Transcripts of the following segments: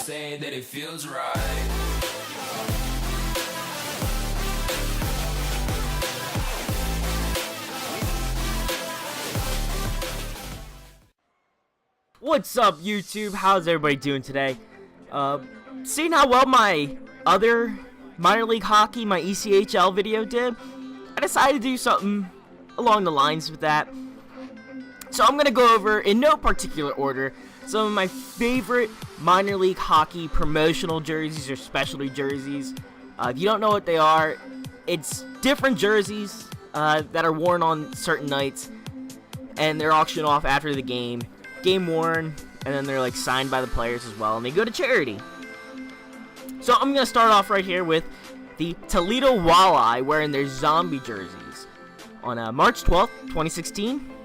say that it feels right. What's up, YouTube? How's everybody doing today? Seeing how well my other minor league hockey, my ECHL video did, I decided to do something along the lines with that. So I'm going to go over, in no particular order, some of my favorite minor league hockey promotional jerseys or specialty jerseys. If you don't know what they are, it's different jerseys that are worn on certain nights, and they're auctioned off after the game worn, and then they're like signed by the players as well, and they go to charity. So I'm gonna start off right here with the Toledo Walleye wearing their zombie jerseys on March 12th, 2016.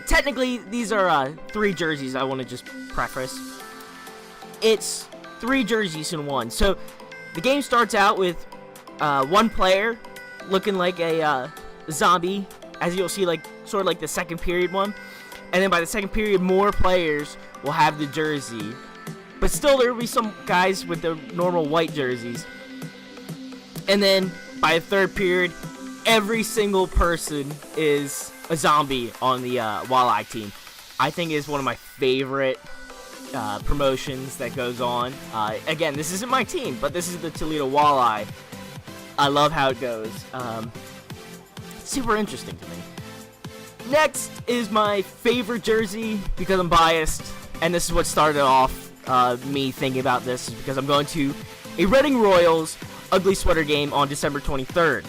Technically, these are 3 jerseys. I want to just preface. It's 3 jerseys in one. So the game starts out with one player looking like a zombie, as you'll see, like sort of like the second period one. And then by the second period, more players will have the jersey. But still, there will be some guys with the normal white jerseys. And then by the third period, every single person is a zombie on the Walleye team. I think it's one of my favorite promotions that goes on. Again, this isn't my team, but this is the Toledo Walleye. I love how it goes. Super interesting to me. Next is my favorite jersey, because I'm biased, and this is what started off me thinking about this, is because I'm going to a Reading Royals ugly sweater game on December 23rd.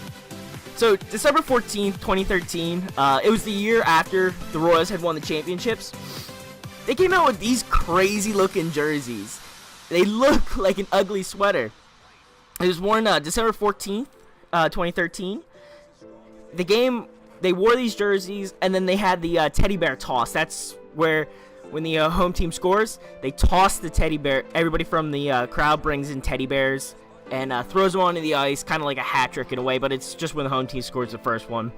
So, December 14th, 2013, it was the year after the Royals had won the championships. They came out with these crazy looking jerseys. They look like an ugly sweater. It was worn December 14th, 2013. The game, they wore these jerseys, and then they had the teddy bear toss. That's where, when the home team scores, they toss the teddy bear. Everybody from the crowd brings in teddy bears and throws them onto the ice, kind of like a hat trick in a way, but it's just when the home team scores the first one.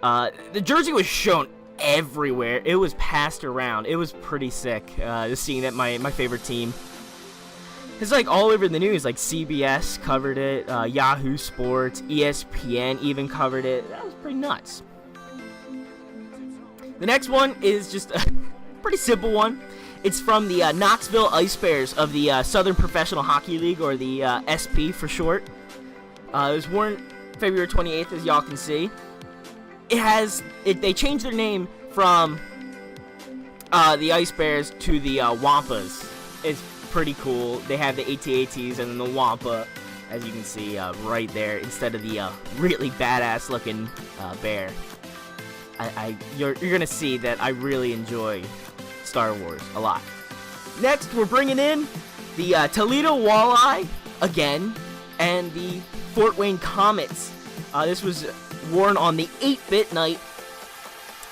The jersey was shown everywhere. It was passed around. It was pretty sick, just seeing that my favorite team. It's like all over the news, like CBS covered it, Yahoo Sports, ESPN even covered it. That was pretty nuts. The next one is just a pretty simple one. It's from the Knoxville Ice Bears of the Southern Professional Hockey League, or the SP for short. It was worn February 28th, as y'all can see. They changed their name from the Ice Bears to the Wampas. It's pretty cool. They have the AT-ATs and then the Wampa, as you can see right there, instead of the really badass looking bear. You're gonna see that I really enjoy Star Wars a lot. Next, we're bringing in the Toledo Walleye again, and the Fort Wayne Comets. This was worn on the 8-bit night,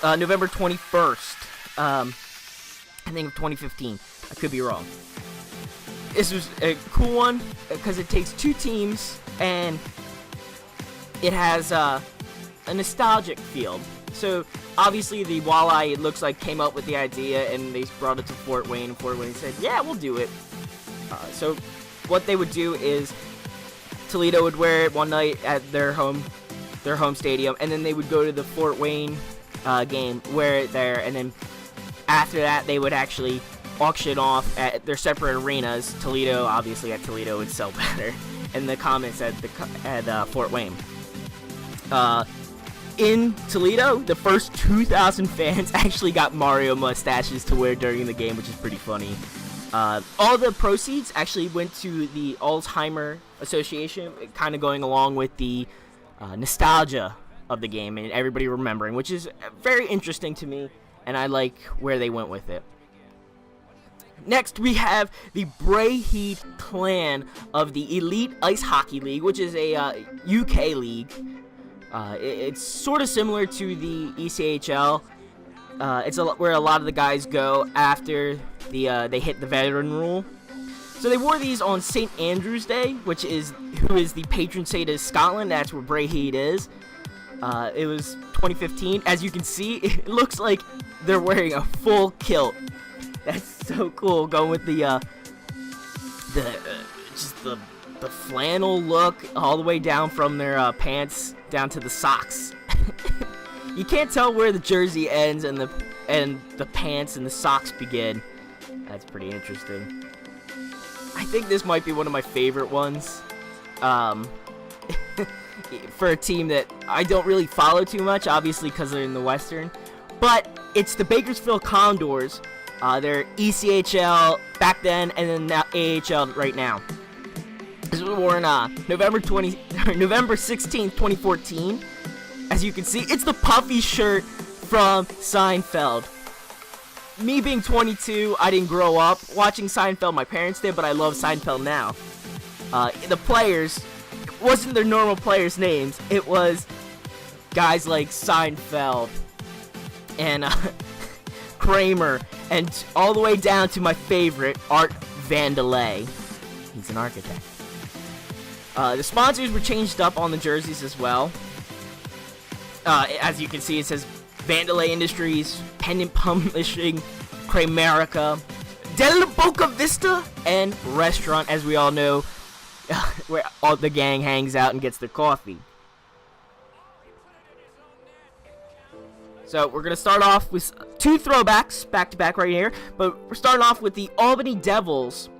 November 21st. I think of 2015. I could be wrong. This was a cool one because it takes 2 teams and it has a nostalgic feel. So obviously the Walleye, it looks like, came up with the idea, and they brought it to Fort Wayne, and Fort Wayne said, yeah, we'll do it. So what they would do is Toledo would wear it one night at their home stadium, and then they would go to the Fort Wayne game, wear it there, and then after that they would actually auction off at their separate arenas. Toledo, obviously at Toledo, would sell better, and the Comets at Fort Wayne. In Toledo, the first 2,000 fans actually got Mario mustaches to wear during the game, which is pretty funny. All the proceeds actually went to the Alzheimer Association, kind of going along with the nostalgia of the game and everybody remembering, which is very interesting to me, and I like where they went with it. Next, we have the Braehead clan of the Elite Ice Hockey League, which is a UK league. It's sort of similar to the ECHL. It's where a lot of the guys go after they hit the veteran rule. So they wore these on St. Andrew's Day, who is the patron saint of Scotland. That's where Braehead is. It was 2015. As you can see, it looks like they're wearing a full kilt. That's so cool, going with the the flannel look all the way down from their pants down to the socks. You can't tell where the jersey ends and the pants and the socks begin. That's pretty interesting. I think this might be one of my favorite ones. For a team that I don't really follow too much, obviously because they're in the Western. But it's the Bakersfield Condors. They're ECHL back then, and then now AHL right now. This was worn November 16th, 2014. As you can see, it's the puffy shirt from Seinfeld. Me being 22, I didn't grow up watching Seinfeld. My parents did, but I love Seinfeld now. The players, it wasn't their normal players' names. It was guys like Seinfeld and Kramer, and all the way down to my favorite, Art Vandelay. He's an architect. The sponsors were changed up on the jerseys as well. As you can see, it says Vandelay Industries, Pendant Publishing, Kramerica, Della Boca Vista, and Restaurant, as we all know, where all the gang hangs out and gets their coffee. So we're going to start off with two throwbacks back-to-back right here, but we're starting off with the Albany Devils,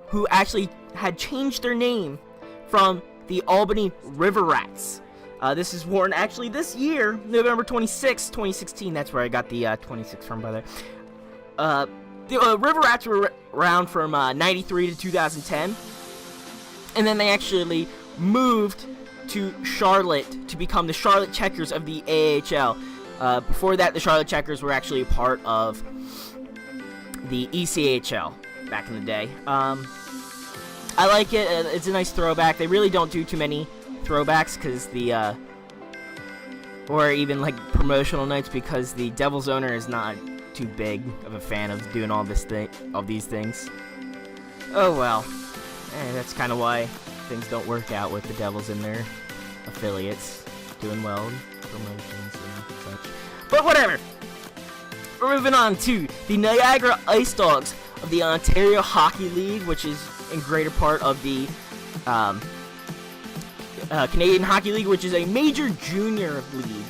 who actually had changed their name from the Albany River Rats. This is worn actually this year, November 26, 2016. That's where I got the 26 from, by the way. The River Rats were around from 93 to 2010. And then they actually moved to Charlotte to become the Charlotte Checkers of the AHL. Before that, the Charlotte Checkers were actually a part of the ECHL back in the day. I like it. It's a nice throwback. They really don't do too many throwbacks because or even like promotional nights, because the Devils owner is not too big of a fan of doing all these things. Oh well, that's kind of why things don't work out with the Devils and their affiliates doing well in promotions and such. But whatever. We're moving on to the Niagara Ice Dogs of the Ontario Hockey League, which is in greater part of the Canadian Hockey League, which is a major junior league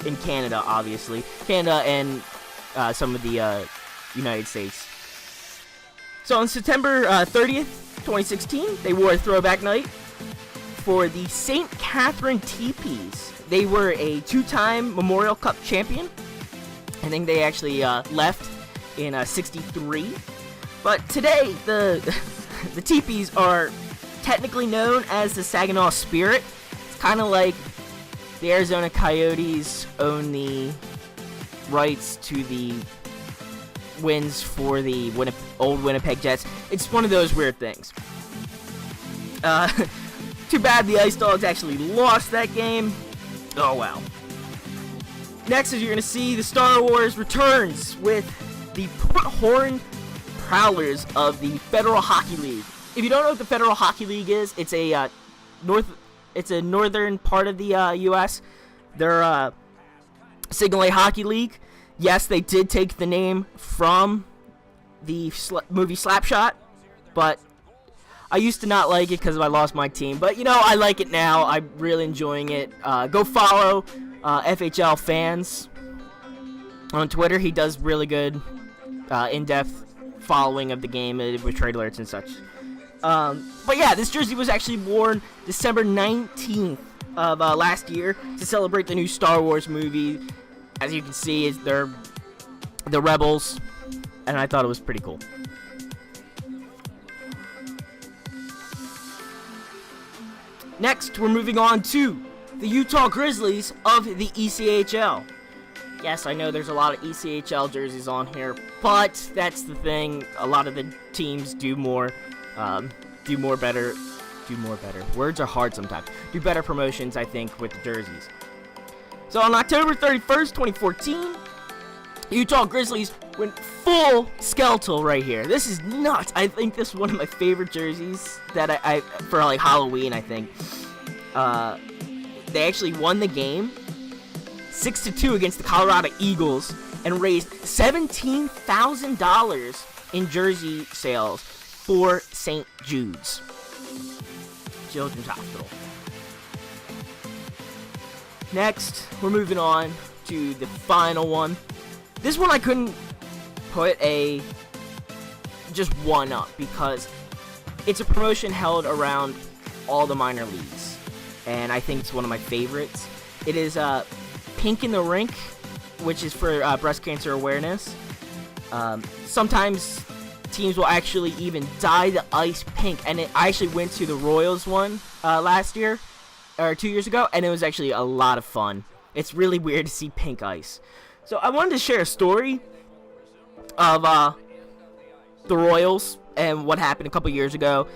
in Canada, obviously. Canada and some of the United States. So on September 30th, 2016, they wore a throwback night for the St. Catherine Teepees. They were a two-time Memorial Cup champion. I think they actually left in 63. But today, the Teepees are technically known as the Saginaw Spirit. It's kind of like the Arizona Coyotes own the rights to the wins for the old Winnipeg Jets. It's one of those weird things. Too bad the Ice Dogs actually lost that game. Oh well. Next, as you're going to see, the Star Wars returns with the Port Horn Prowlers of the Federal Hockey League. If you don't know what the Federal Hockey League is, it's a northern part of the U.S. They're a Single A Hockey League. Yes, they did take the name from the movie Slapshot, but I used to not like it because I lost my team. But, I like it now. I'm really enjoying it. Go follow FHL Fans on Twitter. He does really good in-depth following of the game with trade alerts and such. But yeah, this jersey was actually worn December 19th of last year to celebrate the new Star Wars movie. As you can see, they're the Rebels, and I thought it was pretty cool. Next, we're moving on to the Utah Grizzlies of the ECHL. Yes, I know there's a lot of ECHL jerseys on here, but that's the thing. A lot of the teams do more better. Words are hard sometimes. Do better promotions, I think, with the jerseys. So on October 31st, 2014, Utah Grizzlies went full skeletal right here. This is nuts. I think this is one of my favorite jerseys that I for like Halloween, I think. They actually won the game 6-2 against the Colorado Eagles and raised $17,000 in jersey sales for St. Jude's Children's Hospital. Next, we're moving on to the final one. This one I couldn't put just one up because it's a promotion held around all the minor leagues, and I think it's one of my favorites. It is Pink in the Rink, which is for breast cancer awareness. Sometimes teams will actually even dye the ice pink, and I actually went to the Royals one last year, or 2 years ago, and it was actually a lot of fun. It's really weird to see pink ice. So I wanted to share a story of the Royals and what happened a couple years ago.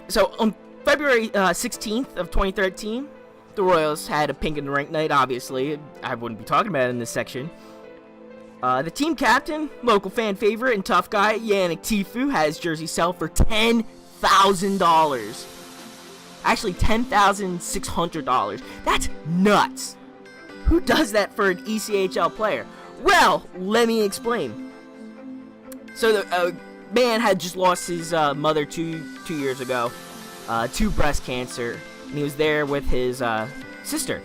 So on February 16th of 2013, the Royals had a Pink in the Rink night, obviously. I wouldn't be talking about it in this section. The team captain, local fan favorite and tough guy, Yannick T Foo, had his jersey sell for $10,000. Actually, $10,600. That's nuts. Who does that for an ECHL player? Well, let me explain. So the man had just lost his mother two years ago to breast cancer, and he was there with his sister.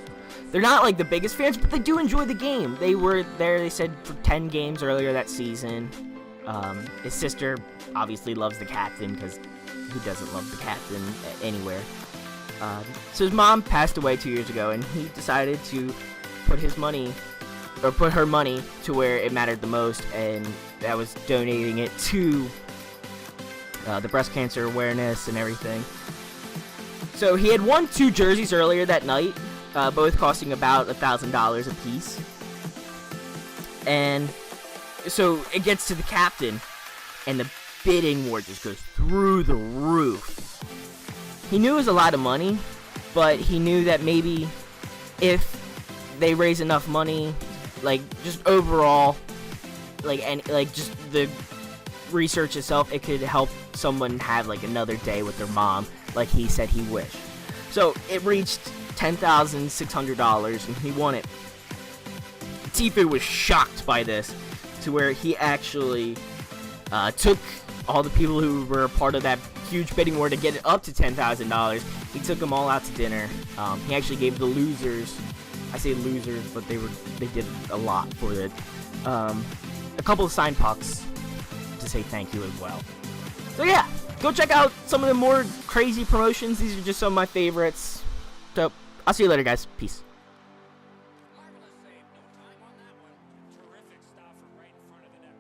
They're not like the biggest fans, but they do enjoy the game. They were there, they said, for 10 games earlier that season. His sister obviously loves the captain, because who doesn't love the captain anywhere? So his mom passed away 2 years ago, and he decided to put her money to where it mattered the most, and that was donating it to the breast cancer awareness and everything. So he had won 2 jerseys earlier that night, both costing about $1,000 a piece. And so it gets to the captain, and the bidding war just goes through the roof. He knew it was a lot of money, but he knew that maybe if they raise enough money, like just overall, just the research itself, it could help someone have like another day with their mom, like he said he wished. So it reached $10,600, and he won it. Tifu was shocked by this, to where he actually took all the people who were a part of that huge bidding war to get it up to $10,000. He took them all out to dinner. He actually gave the losers, I say losers, but they did a lot for it, a couple of signed pucks to say thank you as well. So yeah, go check out some of the more crazy promotions. These are just some of my favorites. So I'll see you later, guys. Peace. Marvelous save, no time on that one. Terrific stuff right in front of the net.